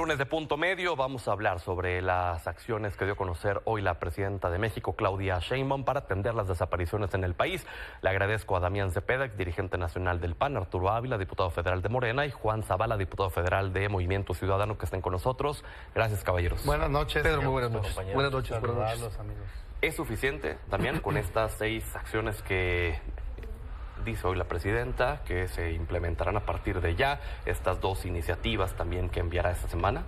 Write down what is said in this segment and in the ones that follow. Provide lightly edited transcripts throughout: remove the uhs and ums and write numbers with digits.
Lunes de Punto Medio, vamos a hablar sobre las acciones que dio a conocer hoy la presidenta de México, Claudia Sheinbaum, para atender las desapariciones en el país. Le agradezco a Damián Cepeda, dirigente nacional del PAN, Arturo Ávila, diputado federal de Morena, y Juan Zavala, diputado federal de Movimiento Ciudadano, que estén con nosotros. Gracias, caballeros. Buenas noches. Pedro, muy buenas noches. Buenas noches, amigos. ¿Es suficiente, Damián, con estas 6 acciones que dice hoy la presidenta que se implementarán a partir de ya, estas 2 iniciativas también que enviará esta semana?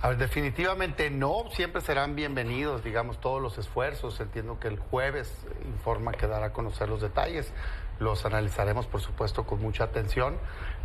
A ver, definitivamente no, siempre serán bienvenidos, digamos, todos los esfuerzos. Entiendo que el jueves informa que dará a conocer los detalles. Los analizaremos, por supuesto, con mucha atención,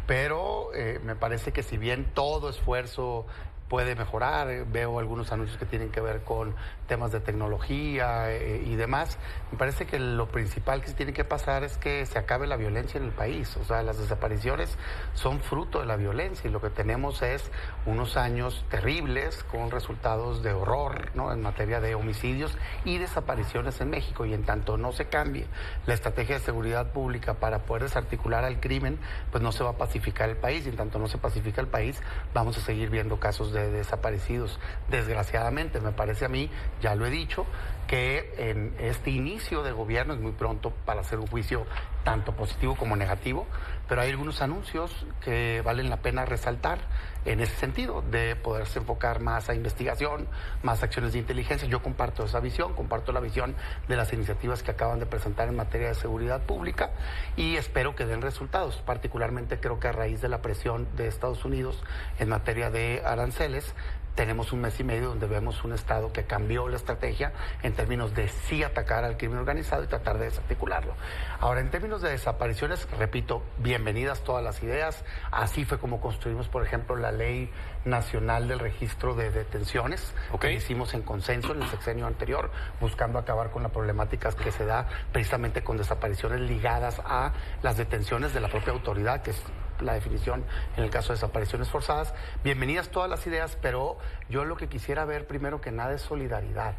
pero me parece que si bien todo esfuerzo puede mejorar, veo algunos anuncios que tienen que ver con temas de tecnología y demás. Me parece que lo principal que se tiene que pasar es que se acabe la violencia en el país. O sea, las desapariciones son fruto de la violencia y lo que tenemos es unos años terribles con resultados de horror, ¿no?, en materia de homicidios y desapariciones en México. Y en tanto no se cambie la estrategia de seguridad pública para poder desarticular al crimen, pues no se va a pacificar el país. Y en tanto no se pacifica el país, vamos a seguir viendo casos de desaparecidos. Desgraciadamente, me parece a mí, ya lo he dicho, que en este inicio de gobierno es muy pronto para hacer un juicio tanto positivo como negativo, pero hay algunos anuncios que valen la pena resaltar en ese sentido, de poderse enfocar más a investigación, más acciones de inteligencia. Yo comparto esa visión, comparto la visión de las iniciativas que acaban de presentar en materia de seguridad pública y espero que den resultados. Particularmente creo que a raíz de la presión de Estados Unidos en materia de aranceles, tenemos un mes y medio donde vemos un Estado que cambió la estrategia en términos de sí atacar al crimen organizado y tratar de desarticularlo. Ahora, en términos de desapariciones, repito, bienvenidas todas las ideas. Así fue como construimos, por ejemplo, la Ley Nacional del Registro de Detenciones, que hicimos en consenso en el sexenio anterior, buscando acabar con la problemática que se da precisamente con desapariciones ligadas a las detenciones de la propia autoridad, que es la definición en el caso de desapariciones forzadas. Bienvenidas todas las ideas, pero yo lo que quisiera ver primero que nada es solidaridad.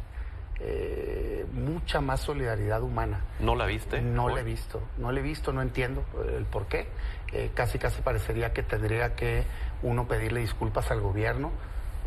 Mucha más solidaridad humana. ¿No la viste? No la he visto, no entiendo el por qué. Casi parecería que tendría que uno pedirle disculpas al gobierno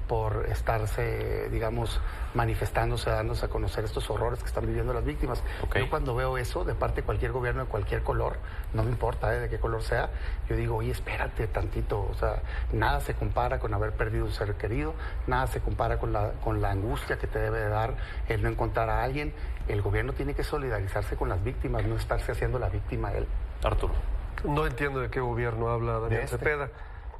por estarse, digamos, manifestándose, dándose a conocer estos horrores que están viviendo las víctimas. Yo cuando veo eso de parte de cualquier gobierno de cualquier color, no me importa de qué color sea, yo digo, oye, espérate tantito, o sea, nada se compara con haber perdido un ser querido, nada se compara con la angustia que te debe de dar el no encontrar a alguien. El gobierno tiene que solidarizarse con las víctimas, no estarse haciendo la víctima él. Arturo. No entiendo de qué gobierno habla Damián Cepeda.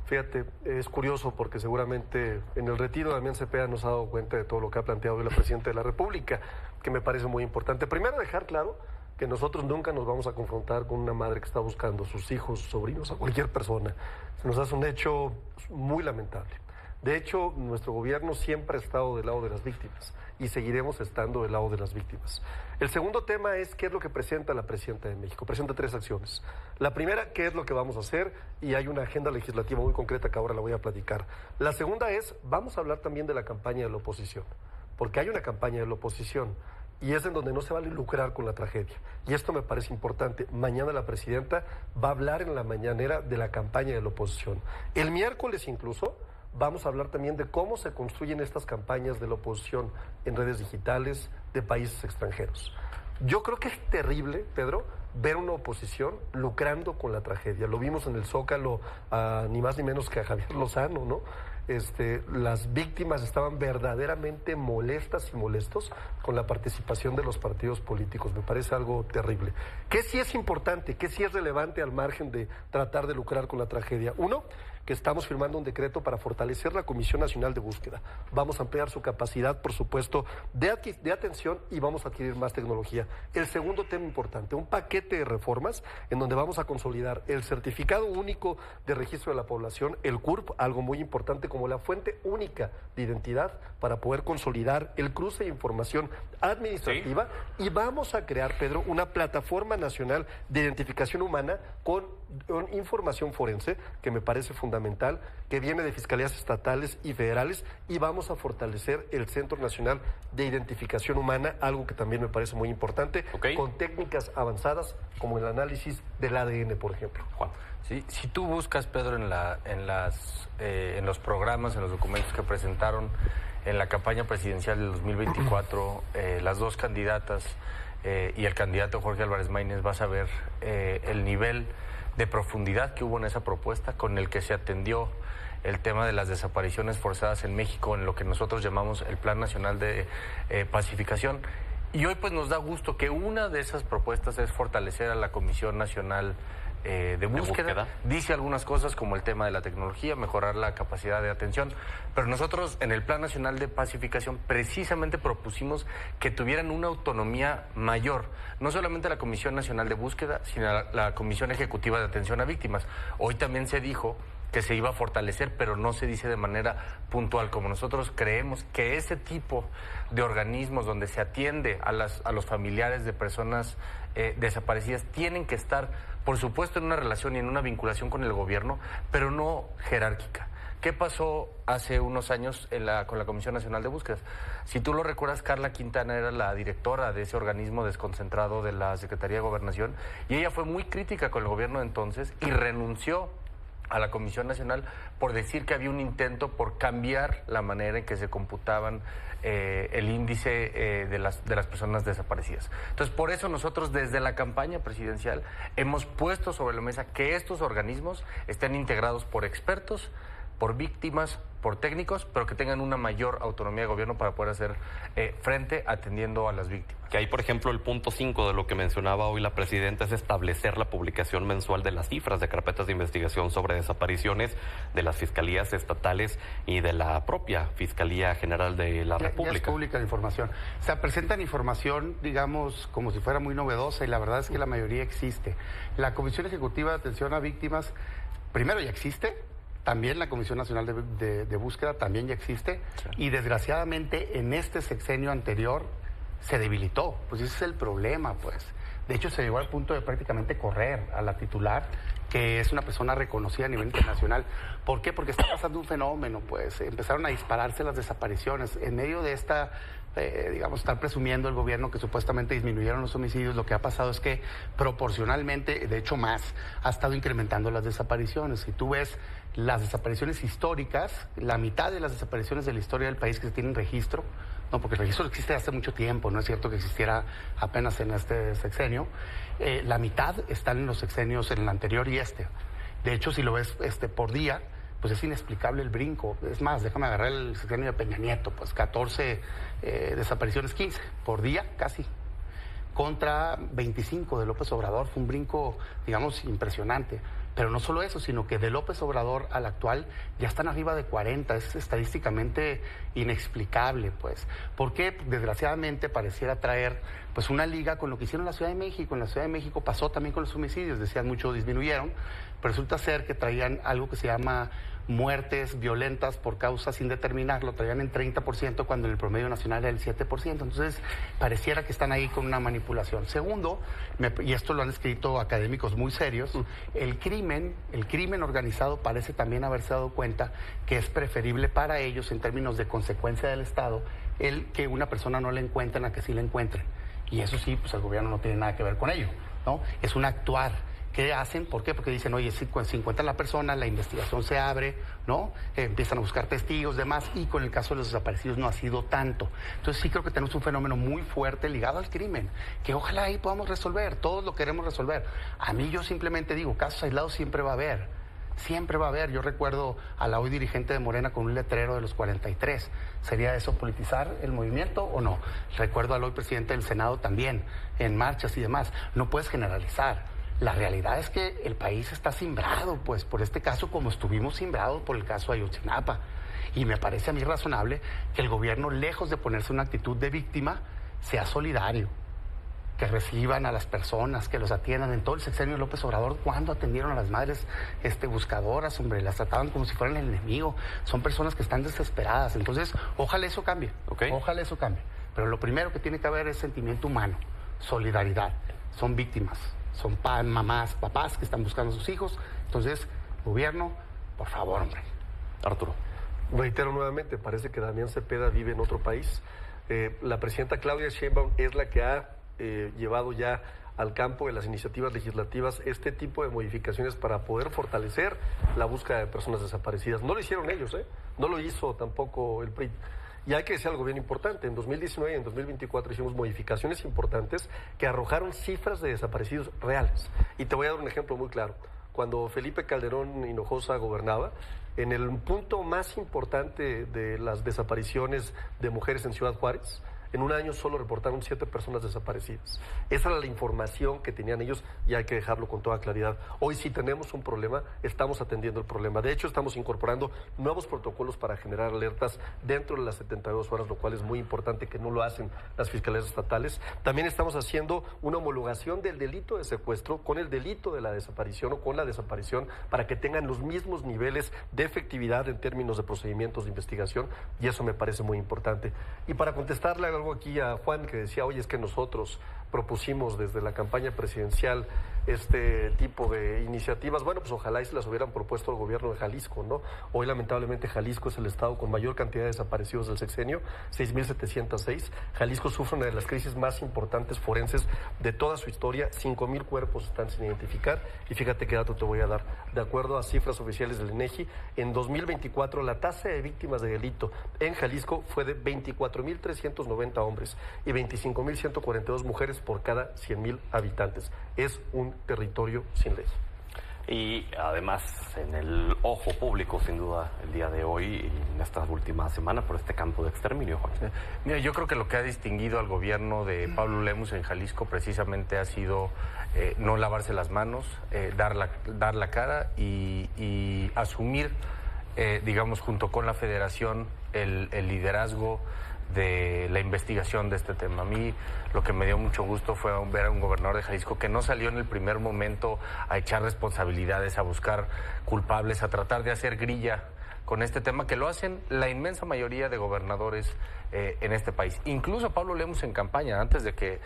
Fíjate, es curioso porque seguramente en el retiro Damián Cepeda nos ha dado cuenta de todo lo que ha planteado hoy la Presidenta de la República, que me parece muy importante. Primero, dejar claro que nosotros nunca nos vamos a confrontar con una madre que está buscando a sus hijos, sobrinos, a cualquier persona. Se nos hace un hecho muy lamentable. De hecho, nuestro gobierno siempre ha estado del lado de las víctimas y seguiremos estando del lado de las víctimas. El segundo tema es qué es lo que presenta la Presidenta de México. Presenta 3 acciones. La primera, qué es lo que vamos a hacer, y hay una agenda legislativa muy concreta que ahora la voy a platicar. La segunda es, vamos a hablar también de la campaña de la oposición, porque hay una campaña de la oposición y es en donde no se vale lucrar con la tragedia. Y esto me parece importante. Mañana la Presidenta va a hablar en la mañanera de la campaña de la oposición. El miércoles incluso vamos a hablar también de cómo se construyen estas campañas de la oposición en redes digitales de países extranjeros. Yo creo que es terrible, Pedro, ver una oposición lucrando con la tragedia. Lo vimos en el Zócalo, ni más ni menos que a Javier Lozano, ¿no? Las víctimas estaban verdaderamente molestas y molestos con la participación de los partidos políticos. Me parece algo terrible. ¿Qué sí es importante? ¿Qué sí es relevante al margen de tratar de lucrar con la tragedia? Uno, que estamos firmando un decreto para fortalecer la Comisión Nacional de Búsqueda. Vamos a ampliar su capacidad, por supuesto, de atención y vamos a adquirir más tecnología. El segundo tema importante, un paquete de reformas en donde vamos a consolidar el Certificado Único de Registro de la Población, el CURP, algo muy importante como la fuente única de identidad para poder consolidar el cruce de información administrativa. Y vamos a crear, Pedro, una plataforma nacional de identificación humana con información forense que me parece fundamental fundamental que viene de fiscalías estatales y federales, y vamos a fortalecer el Centro Nacional de Identificación Humana, algo que también me parece muy importante, con técnicas avanzadas como el análisis del ADN, por ejemplo. Juan. Sí, si tú buscas, Pedro, en los programas, en los documentos que presentaron en la campaña presidencial del 2024, las dos candidatas y el candidato Jorge Álvarez Maínez, vas a ver el nivel de profundidad que hubo en esa propuesta, con el que se atendió el tema de las desapariciones forzadas en México, en lo que nosotros llamamos el Plan Nacional de Pacificación. Y hoy pues nos da gusto que una de esas propuestas es fortalecer a la Comisión Nacional de búsqueda. Dice algunas cosas como el tema de la tecnología, mejorar la capacidad de atención, pero nosotros en el Plan Nacional de Pacificación precisamente propusimos que tuvieran una autonomía mayor, no solamente la Comisión Nacional de Búsqueda, sino la Comisión Ejecutiva de Atención a Víctimas. Hoy también se dijo que se iba a fortalecer, pero no se dice de manera puntual, como nosotros creemos que ese tipo de organismos donde se atiende a los familiares de personas desaparecidas tienen que estar, por supuesto, en una relación y en una vinculación con el gobierno, pero no jerárquica. ¿Qué pasó hace unos años con la Comisión Nacional de Búsquedas? Si tú lo recuerdas, Carla Quintana era la directora de ese organismo desconcentrado de la Secretaría de Gobernación, y ella fue muy crítica con el gobierno de entonces y renunció a la Comisión Nacional por decir que había un intento por cambiar la manera en que se computaban el índice de las personas desaparecidas. Entonces, por eso nosotros desde la campaña presidencial hemos puesto sobre la mesa que estos organismos estén integrados por expertos, por víctimas, por técnicos, pero que tengan una mayor autonomía de gobierno para poder hacer frente atendiendo a las víctimas. Que ahí, por ejemplo, el punto 5 de lo que mencionaba hoy la presidenta es establecer la publicación mensual de las cifras de carpetas de investigación sobre desapariciones de las fiscalías estatales y de la propia Fiscalía General de la República. Ya es pública la información. O sea, presentan información, digamos, como si fuera muy novedosa, y la verdad es que la mayoría existe. La Comisión Ejecutiva de Atención a Víctimas, primero ya existe. También la Comisión Nacional de Búsqueda también ya existe, sí. Y desgraciadamente en este sexenio anterior se debilitó. Pues ese es el problema, pues. De hecho, se llegó al punto de prácticamente correr a la titular, que es una persona reconocida a nivel internacional. ¿Por qué? Porque está pasando un fenómeno, pues. Empezaron a dispararse las desapariciones. En medio de esta, digamos, estar presumiendo el gobierno que supuestamente disminuyeron los homicidios, lo que ha pasado es que proporcionalmente, de hecho más, ha estado incrementando las desapariciones. Si tú ves las desapariciones históricas, la mitad de las desapariciones de la historia del país que se tienen registro, no, porque el registro existe hace mucho tiempo, no es cierto que existiera apenas en este sexenio, la mitad están en los sexenios, en el anterior y este. De hecho, si lo ves por día, pues es inexplicable el brinco. Es más, déjame agarrar el sexenio de Peña Nieto, pues 14 desapariciones, 15 por día casi, contra 25 de López Obrador. Fue un brinco, digamos, impresionante. Pero no solo eso, sino que de López Obrador al actual ya están arriba de 40. Es estadísticamente inexplicable, pues. Porque desgraciadamente pareciera traer pues una liga con lo que hicieron en la Ciudad de México. En la Ciudad de México pasó también con los homicidios, decían mucho disminuyeron, pero resulta ser que traían algo que se llama muertes violentas por causa sin determinar, lo traían en 30% cuando en el promedio nacional era el 7%. Entonces, pareciera que están ahí con una manipulación. Segundo, y esto lo han escrito académicos muy serios, el crimen organizado parece también haberse dado cuenta que es preferible para ellos, en términos de consecuencia del Estado, el que una persona no la encuentren a que sí la encuentren. Y eso sí, pues el gobierno no tiene nada que ver con ello, ¿no? Es un actuar. ¿Qué hacen? ¿Por qué? Porque dicen, oye, si encuentran la persona, la investigación se abre, ¿no? Empiezan a buscar testigos, demás, y con el caso de los desaparecidos no ha sido tanto. Entonces sí creo que tenemos un fenómeno muy fuerte ligado al crimen, que ojalá ahí podamos resolver, todos lo queremos resolver. A mí yo simplemente digo, casos aislados siempre va a haber. Siempre va a haber. Yo recuerdo a la hoy dirigente de Morena con un letrero de los 43. ¿Sería eso politizar el movimiento o no? Recuerdo al hoy presidente del Senado también, en marchas y demás. No puedes generalizar. La realidad es que el país está cimbrado, pues, por este caso, como estuvimos cimbrados por el caso Ayotzinapa. Y me parece a mí razonable que el gobierno, lejos de ponerse una actitud de víctima, sea solidario, que reciban a las personas, que los atiendan. En todo el sexenio de López Obrador, ¿cuándo atendieron a las madres buscadoras? Hombre, las trataban como si fueran el enemigo. Son personas que están desesperadas. Entonces, ojalá eso cambie. Okay. Ojalá eso cambie. Pero lo primero que tiene que haber es sentimiento humano, solidaridad. Son víctimas. Son mamás, papás que están buscando a sus hijos. Entonces, gobierno, Por favor, hombre. Arturo. Reitero nuevamente, parece que Damián Cepeda vive en otro país. La presidenta Claudia Sheinbaum es la que ha llevado ya al campo de las iniciativas legislativas este tipo de modificaciones para poder fortalecer la búsqueda de personas desaparecidas. No lo hicieron ellos, no lo hizo tampoco el PRI. Y hay que decir algo bien importante, en 2019 y en 2024 hicimos modificaciones importantes que arrojaron cifras de desaparecidos reales. Y te voy a dar un ejemplo muy claro. Cuando Felipe Calderón Hinojosa gobernaba, en el punto más importante de las desapariciones de mujeres en Ciudad Juárez, en un año solo reportaron 7 personas desaparecidas. Esa era la información que tenían ellos y hay que dejarlo con toda claridad. Hoy sí tenemos un problema, estamos atendiendo el problema. De hecho, estamos incorporando nuevos protocolos para generar alertas dentro de las 72 horas, lo cual es muy importante que no lo hacen las fiscalías estatales. También estamos haciendo una homologación del delito de secuestro con el delito de la desaparición o con la desaparición para que tengan los mismos niveles de efectividad en términos de procedimientos de investigación y eso me parece muy importante. Y para contestarle algo aquí a Juan que decía, oye, es que nosotros propusimos desde la campaña presidencial este tipo de iniciativas. Bueno, pues ojalá y se las hubieran propuesto al gobierno de Jalisco, ¿no? Hoy lamentablemente Jalisco es el estado con mayor cantidad de desaparecidos del sexenio, 6,706. Jalisco sufre una de las crisis más importantes forenses de toda su historia, 5,000 cuerpos están sin identificar y fíjate qué dato te voy a dar. De acuerdo a cifras oficiales del INEGI, en 2024 la tasa de víctimas de delito en Jalisco fue de 24,390 hombres y 25,142 mujeres por cada 100,000 habitantes. Es un territorio sin ley. Y además en el ojo público, sin duda, el día de hoy y en esta última semana por este campo de exterminio, Juan. Mira, yo creo que lo que ha distinguido al gobierno de Pablo Lemus en Jalisco precisamente ha sido no lavarse las manos, dar la cara y asumir, digamos, junto con la federación, el liderazgo de la investigación de este tema. A mí lo que me dio mucho gusto fue ver a un gobernador de Jalisco que no salió en el primer momento a echar responsabilidades, a buscar culpables, a tratar de hacer grilla con este tema, que lo hacen la inmensa mayoría de gobernadores en este país. Incluso Pablo Lemus en campaña, antes de que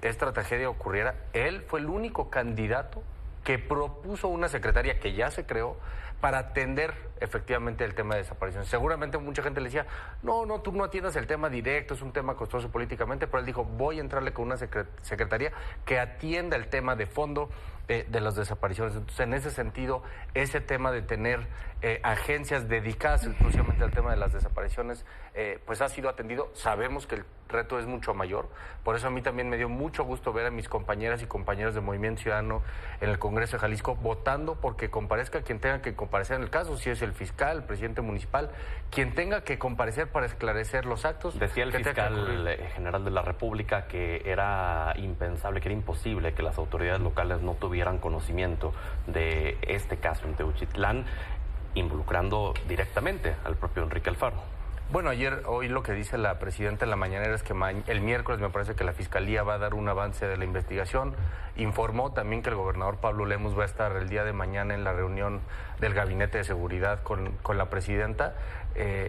esta tragedia ocurriera, él fue el único candidato que propuso una secretaría que ya se creó para atender efectivamente el tema de desaparición. Seguramente mucha gente le decía, no, tú no atiendas el tema directo, es un tema costoso políticamente, pero él dijo, voy a entrarle con una secretaría que atienda el tema de fondo de las desapariciones. Entonces, en ese sentido, ese tema de tener agencias dedicadas exclusivamente al tema de las desapariciones, pues ha sido atendido. Sabemos que el reto es mucho mayor, por eso a mí también me dio mucho gusto ver a mis compañeras y compañeros de Movimiento Ciudadano en el Congreso de Jalisco votando porque comparezca quien tenga que comparecer en el caso, si es el fiscal, el presidente municipal, quien tenga que comparecer para esclarecer los actos. Decía el fiscal general de la República que era impensable, que era imposible que las autoridades locales no tuvieran conocimiento de este caso en Teuchitlán, involucrando directamente al propio Enrique Alfaro. Bueno, hoy lo que dice la presidenta en la mañanera es que el miércoles me parece que la Fiscalía va a dar un avance de la investigación. Informó también que el gobernador Pablo Lemus va a estar el día de mañana en la reunión del Gabinete de Seguridad con la presidenta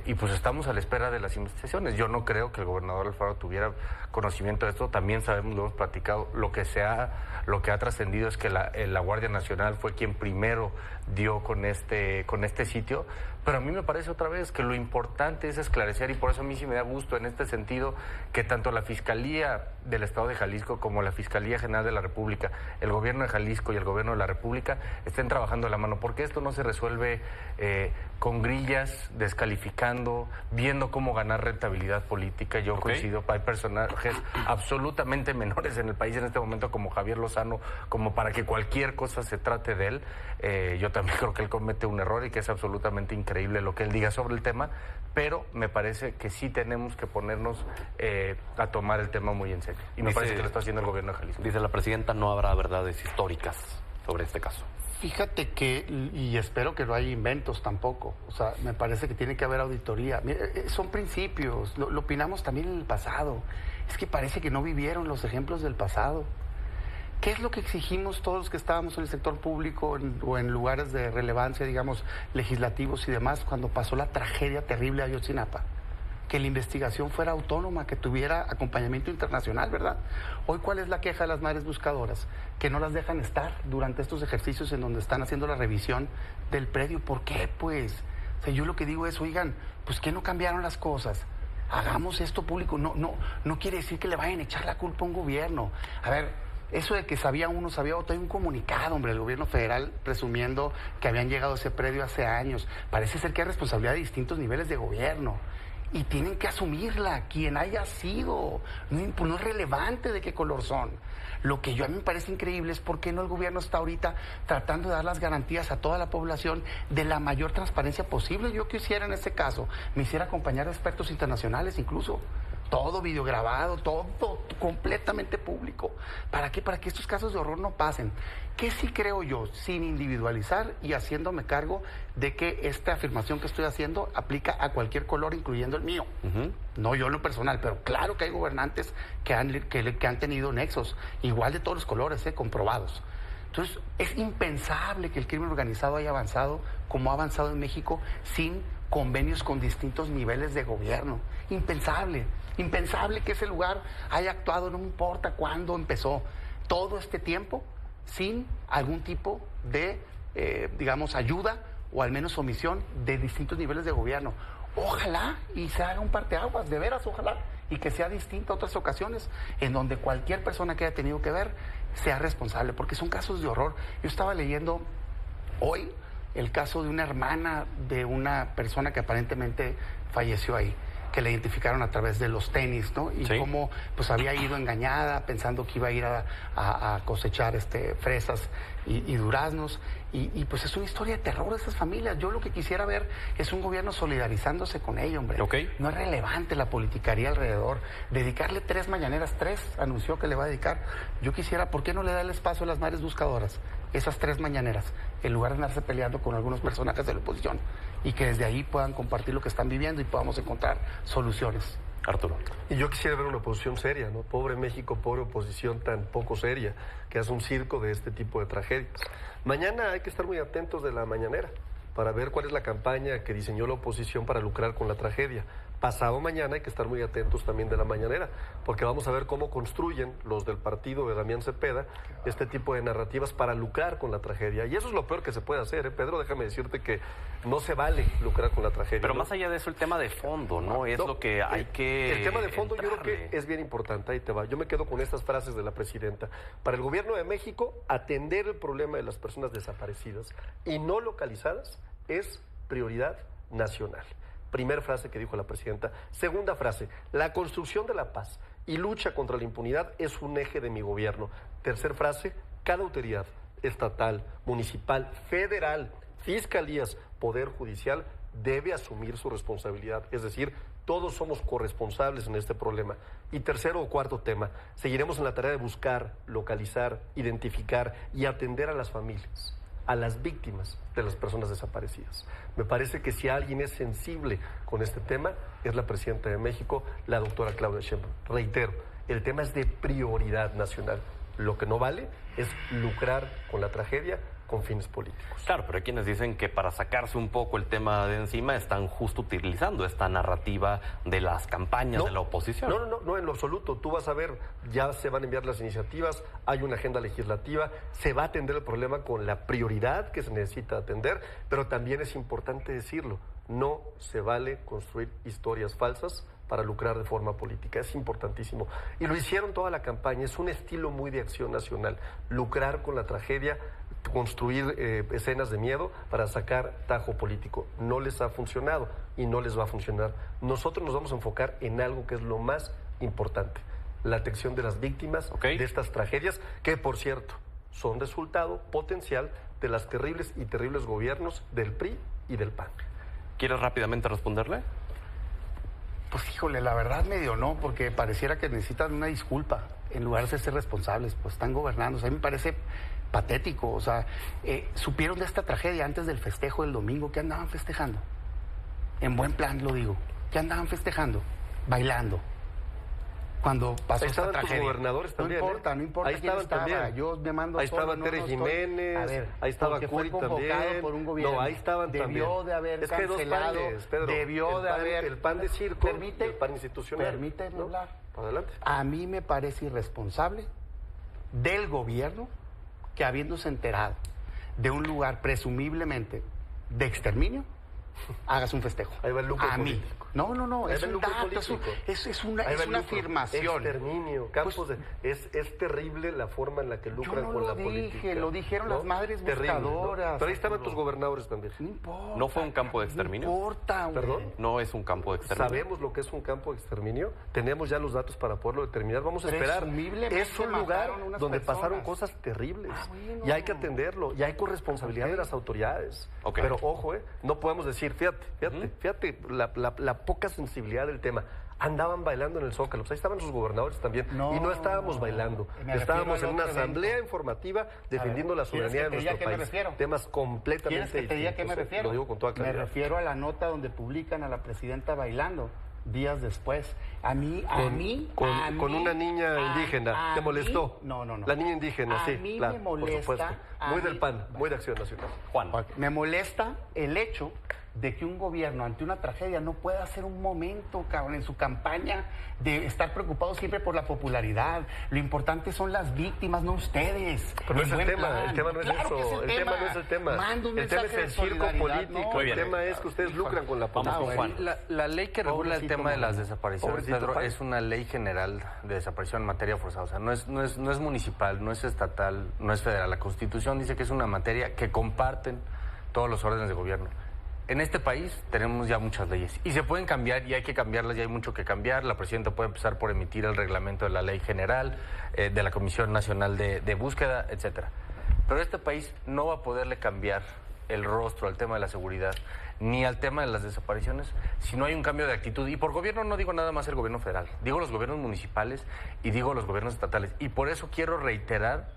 y pues estamos a la espera de las investigaciones. Yo no creo que el gobernador Alfaro tuviera conocimiento de esto. También sabemos, lo hemos platicado, lo que ha trascendido es que la Guardia Nacional fue quien primero dio con este sitio. Pero a mí me parece otra vez que lo importante es esclarecer y por eso a mí sí me da gusto en este sentido que tanto la Fiscalía del Estado de Jalisco como la Fiscalía General de la República, el Gobierno de Jalisco y el Gobierno de la República estén trabajando de la mano, porque esto no se resuelve con grillas, descalificando, viendo cómo ganar rentabilidad política. Yo coincido, hay personajes absolutamente menores en el país en este momento como Javier Lozano, como para que cualquier cosa se trate de él. Yo también creo que él comete un error y que es absolutamente increíble lo que él diga sobre el tema, pero me parece que sí tenemos que ponernos a tomar el tema muy en serio. Y me parece que lo está haciendo el gobierno de Jalisco. Dice la presidenta, no habrá verdades históricas sobre este caso. Fíjate que, y espero que no haya inventos tampoco, o sea, me parece que tiene que haber auditoría. Son principios, lo opinamos también en el pasado. Es que parece que no vivieron los ejemplos del pasado. ¿Qué es lo que exigimos todos los que estábamos en el sector público o en lugares de relevancia, digamos, legislativos y demás, cuando pasó la tragedia terrible de Ayotzinapa? que la investigación fuera autónoma, que tuviera acompañamiento internacional, ¿verdad? Hoy, ¿cuál es la queja de las madres buscadoras? Que no las dejan estar durante estos ejercicios en donde están haciendo la revisión del predio. ¿Por qué? Pues, o sea, yo lo que digo es, oigan, pues ¿qué no cambiaron las cosas? Hagamos esto público. No quiere decir que le vayan a echar la culpa a un gobierno. A ver, eso de que sabía uno, sabía otro, hay un comunicado, hombre, del gobierno federal presumiendo que habían llegado a ese predio hace años. Parece ser que hay responsabilidad de distintos niveles de gobierno. Y tienen que asumirla, quien haya sido. No es relevante de qué color son. Lo que a mí me parece increíble es por qué no el gobierno está ahorita tratando de dar las garantías a toda la población de la mayor transparencia posible. Yo quisiera en este caso, me hiciera acompañar de expertos internacionales incluso. Todo videograbado, todo completamente público. ¿Para qué? Para que estos casos de horror no pasen. ¿Qué sí creo yo? Sin individualizar y haciéndome cargo de que esta afirmación que estoy haciendo aplica a cualquier color, incluyendo el mío. No yo en lo personal, pero claro que hay gobernantes que han tenido nexos, igual de todos los colores, comprobados. Entonces, es impensable que el crimen organizado haya avanzado como ha avanzado en México sin convenios con distintos niveles de gobierno. Impensable. Impensable que ese lugar haya actuado, no importa cuándo empezó, todo este tiempo sin algún tipo de, ayuda o al menos omisión de distintos niveles de gobierno. Ojalá y se haga un parteaguas, de veras, ojalá, y que sea distinto a otras ocasiones en donde cualquier persona que haya tenido que ver sea responsable, porque son casos de horror. Yo estaba leyendo hoy el caso de una hermana de una persona que aparentemente falleció ahí, que la identificaron a través de los tenis, ¿no? Y sí, cómo pues había ido engañada pensando que iba a ir a cosechar fresas y duraznos. Y pues es una historia de terror de esas familias. Yo lo que quisiera ver es un gobierno solidarizándose con ello, hombre. Okay. No es relevante la politicaría alrededor. Dedicarle 3 mañaneras, 3 anunció que le va a dedicar. Yo quisiera, ¿por qué no le da el espacio a las madres buscadoras? Esas 3 mañaneras, en lugar de andarse peleando con algunos personajes de la oposición, y que desde ahí puedan compartir lo que están viviendo y podamos encontrar soluciones. Arturo. Y yo quisiera ver una oposición seria, ¿no? Pobre México, pobre oposición tan poco seria, que hace un circo de este tipo de tragedias. Mañana hay que estar muy atentos de la mañanera para ver cuál es la campaña que diseñó la oposición para lucrar con la tragedia. Pasado mañana hay que estar muy atentos también de la mañanera, porque vamos a ver cómo construyen los del partido de Damián Cepeda este tipo de narrativas para lucrar con la tragedia. Y eso es lo peor que se puede hacer, ¿eh? Pedro, déjame decirte que no se vale lucrar con la tragedia. Pero ¿no? Más allá de eso, el tema de fondo, ¿no? Es lo que hay que El tema de fondo entrarle. Yo creo que es bien importante, ahí te va. Yo me quedo con estas frases de la presidenta. Para el gobierno de México, atender el problema de las personas desaparecidas y no localizadas es prioridad nacional. Primera frase que dijo la presidenta. Segunda frase, la construcción de la paz y lucha contra la impunidad es un eje de mi gobierno. Tercera frase, cada autoridad estatal, municipal, federal, fiscalías, poder judicial debe asumir su responsabilidad. Es decir, todos somos corresponsables en este problema. Y tercero o cuarto tema, seguiremos en la tarea de buscar, localizar, identificar y atender a las familias, a las víctimas de las personas desaparecidas. Me parece que si alguien es sensible con este tema, es la presidenta de México, la doctora Claudia Sheinbaum. Reitero, el tema es de prioridad nacional. Lo que no vale es lucrar con la tragedia con fines políticos. Claro, pero hay quienes dicen que para sacarse un poco el tema de encima están justo utilizando esta narrativa de las campañas de la oposición. No, en lo absoluto. Tú vas a ver, ya se van a enviar las iniciativas, hay una agenda legislativa, se va a atender el problema con la prioridad que se necesita atender, pero también es importante decirlo, no se vale construir historias falsas para lucrar de forma política, es importantísimo. Y lo hicieron toda la campaña, es un estilo muy de Acción Nacional, lucrar con la tragedia, construir escenas de miedo para sacar tajo político. No les ha funcionado y no les va a funcionar. Nosotros nos vamos a enfocar en algo que es lo más importante, la atención de las víctimas de estas tragedias, que por cierto, son resultado potencial de las terribles gobiernos del PRI y del PAN. ¿Quieres rápidamente responderle? Pues híjole, la verdad medio no, porque pareciera que necesitan una disculpa en lugar de ser responsables, pues están gobernando. O sea, a mí me parece patético. O sea, supieron de esta tragedia antes del festejo del domingo. ¿Qué andaban festejando? En buen plan lo digo. ¿Qué andaban festejando? Bailando. cuando pasó esta tragedia. Tus gobernadores también. No importa, no importa ahí quién estaba. También. Yo me mando ahí estaba Tere Jiménez, a ver, ahí estaba Curi también. Por un gobierno. No, ahí estaban debió también. de haber es que hay cancelado, dos panes, Pedro. debió de haber... El pan de circo y el pan institucional. Permíteme hablar. Adelante. A mí me parece irresponsable del gobierno que, habiéndose enterado de un lugar presumiblemente de exterminio, hagas un festejo. Ahí va el lucro político. No, es un dato, es una afirmación. Exterminio, campos es terrible la forma en la que lucran con la política. Lo dijeron las madres buscadoras. ¿no? Pero ahí estaban tus gobernadores también. No importa. ¿No fue un campo de exterminio? No importa, ¿Perdón? No es un campo de exterminio. Sabemos lo que es un campo de exterminio, tenemos ya los datos para poderlo determinar, vamos a esperar. Es un lugar donde pasaron cosas terribles y hay que atenderlo, y hay corresponsabilidad de las autoridades. Pero ojo, no podemos decir, fíjate la poca sensibilidad del tema. Andaban bailando en el Zócalo, pues ahí estaban sus gobernadores también, y no estábamos bailando, estábamos en una asamblea informativa defendiendo la soberanía de nuestro país. Temas completamente distintos. ¿Quieres que te diga a qué me refiero? Lo digo con toda claridad. Me refiero a la nota donde publican a la presidenta bailando días después. Con una niña indígena, ¿te molestó? No. La niña indígena, sí, claro, me molesta, por supuesto. Muy del PAN, muy de Acción Nacional. Juan. Me molesta el hecho de que un gobierno ante una tragedia no pueda hacer un momento, cabrón, en su campaña de estar preocupado siempre por la popularidad. Lo importante son las víctimas, no ustedes. Pero no es el tema no es eso. El tema no es el tema. El tema es el circo político. El tema es que ustedes lucran con la política. La ley que regula el tema de las desapariciones, Pedro, es una ley general de desaparición en materia forzada. O sea, no es municipal, no es estatal, no es federal. La Constitución dice que es una materia que comparten todos los órdenes de gobierno. En este país tenemos ya muchas leyes y se pueden cambiar y hay que cambiarlas y hay mucho que cambiar. La presidenta puede empezar por emitir el reglamento de la ley general, de la Comisión Nacional de Búsqueda, etcétera. Pero este país no va a poderle cambiar el rostro al tema de la seguridad ni al tema de las desapariciones si no hay un cambio de actitud. Y por gobierno no digo nada más el gobierno federal, digo los gobiernos municipales y digo los gobiernos estatales. Y por eso quiero reiterar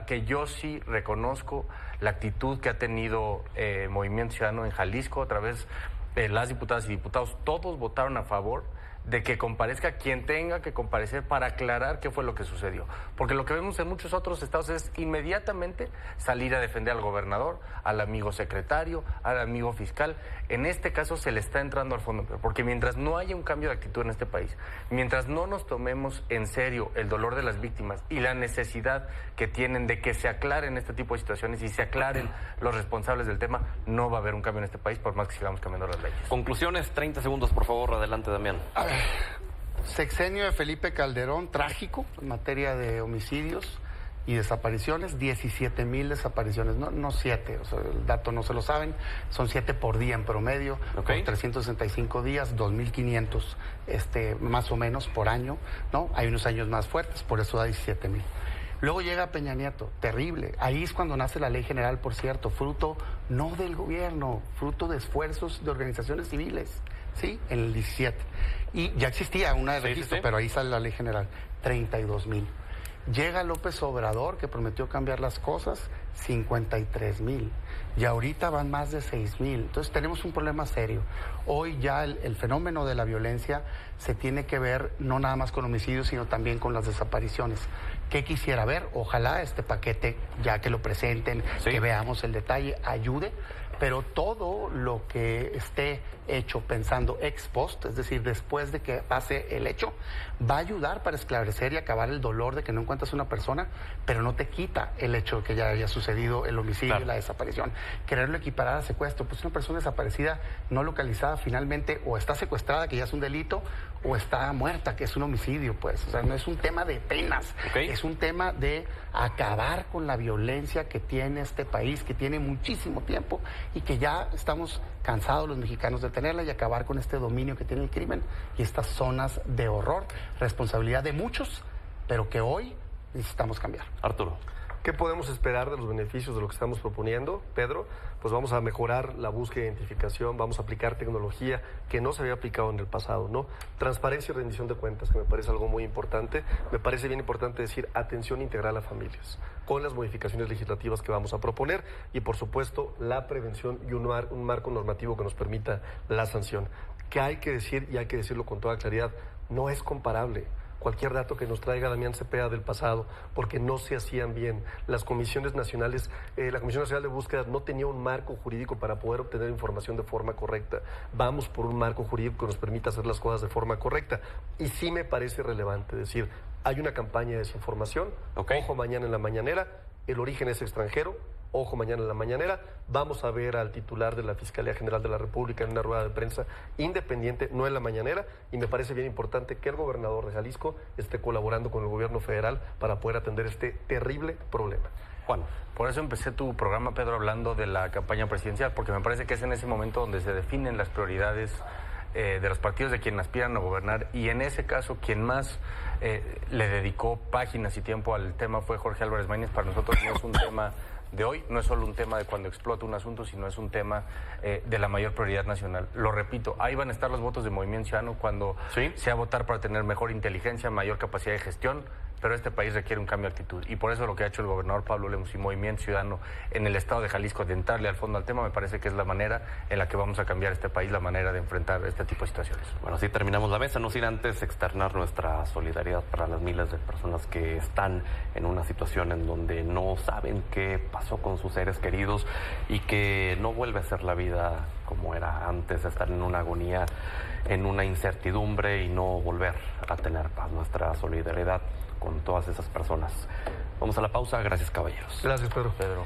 que yo sí reconozco la actitud que ha tenido Movimiento Ciudadano en Jalisco a través de las diputadas y diputados. Todos votaron a favor de que comparezca quien tenga que comparecer para aclarar qué fue lo que sucedió. Porque lo que vemos en muchos otros estados es inmediatamente salir a defender al gobernador, al amigo secretario, al amigo fiscal. En este caso se le está entrando al fondo, porque mientras no haya un cambio de actitud en este país, mientras no nos tomemos en serio el dolor de las víctimas y la necesidad que tienen de que se aclaren este tipo de situaciones y se aclaren los responsables del tema, no va a haber un cambio en este país por más que sigamos cambiando las leyes. Conclusiones, 30 segundos, por favor. Adelante, Damián. A ver, sexenio de Felipe Calderón, trágico en materia de homicidios y desapariciones, 17,000 desapariciones, no 7, o sea, el dato no se lo saben, son 7 por día en promedio, por 365 días, 2,500 más o menos por año, ¿no? Hay unos años más fuertes, por eso da 17,000. Luego llega Peña Nieto, terrible. Ahí es cuando nace la ley general, por cierto, fruto no del gobierno, fruto de esfuerzos de organizaciones civiles, ¿sí? En el 17. Y ya existía una de registro, pero ahí sale la ley general, 32,000. Llega López Obrador, que prometió cambiar las cosas, 53,000. Y ahorita van más de 6,000. Entonces tenemos un problema serio. Hoy ya el fenómeno de la violencia se tiene que ver no nada más con homicidios, sino también con las desapariciones. ¿Qué quisiera ver? Ojalá este paquete, ya que lo presenten, que veamos el detalle, ayude. Pero todo lo que esté hecho pensando ex post, es decir, después de que pase el hecho, va a ayudar para esclarecer y acabar el dolor de que no encuentras una persona, pero no te quita el hecho de que ya haya sucedido el homicidio y la desaparición. Quererlo equiparar a secuestro, pues una persona desaparecida no localizada finalmente o está secuestrada, que ya es un delito, o está muerta, que es un homicidio, pues. O sea, no es un tema de penas, es un tema de acabar con la violencia que tiene este país, que tiene muchísimo tiempo y que ya estamos cansados los mexicanos de tenerla, y acabar con este dominio que tiene el crimen y estas zonas de horror, responsabilidad de muchos, pero que hoy necesitamos cambiar. Arturo. ¿Qué podemos esperar de los beneficios de lo que estamos proponiendo, Pedro? Pues vamos a mejorar la búsqueda de identificación, vamos a aplicar tecnología que no se había aplicado en el pasado, ¿no? Transparencia y rendición de cuentas, que me parece algo muy importante. Me parece bien importante decir atención integral a familias, con las modificaciones legislativas que vamos a proponer y, por supuesto, la prevención y un marco normativo que nos permita la sanción. Que hay que decir, y hay que decirlo con toda claridad, no es comparable cualquier dato que nos traiga Damián Cepeda del pasado, porque no se hacían bien. Las comisiones nacionales, la Comisión Nacional de Búsqueda no tenía un marco jurídico para poder obtener información de forma correcta. Vamos por un marco jurídico que nos permita hacer las cosas de forma correcta. Y sí me parece relevante decir, hay una campaña de desinformación, ojo mañana en la mañanera, el origen es extranjero, ojo mañana en la mañanera, vamos a ver al titular de la Fiscalía General de la República en una rueda de prensa independiente, no en la mañanera, y me parece bien importante que el gobernador de Jalisco esté colaborando con el gobierno federal para poder atender este terrible problema. Juan, por eso empecé tu programa, Pedro, hablando de la campaña presidencial, porque me parece que es en ese momento donde se definen las prioridades de los partidos de quien aspiran a gobernar, y en ese caso quien más le dedicó páginas y tiempo al tema fue Jorge Álvarez Maínez. Para nosotros no es un tema de hoy, no es solo un tema de cuando explota un asunto, sino es un tema de la mayor prioridad nacional. Lo repito, ahí van a estar los votos de Movimiento Ciudadano cuando sea votar para tener mejor inteligencia, mayor capacidad de gestión, pero este país requiere un cambio de actitud, y por eso lo que ha hecho el gobernador Pablo Lemus y Movimiento Ciudadano en el estado de Jalisco, de entrarle al fondo al tema, me parece que es la manera en la que vamos a cambiar este país, la manera de enfrentar este tipo de situaciones. Bueno, así terminamos la mesa, no sin antes externar nuestra solidaridad para las miles de personas que están en una situación en donde no saben qué pasó con sus seres queridos y que no vuelve a ser la vida como era antes, estar en una agonía, en una incertidumbre y no volver a tener paz. Nuestra solidaridad con todas esas personas. Vamos a la pausa. Gracias, caballeros. Gracias, Pedro. Pedro.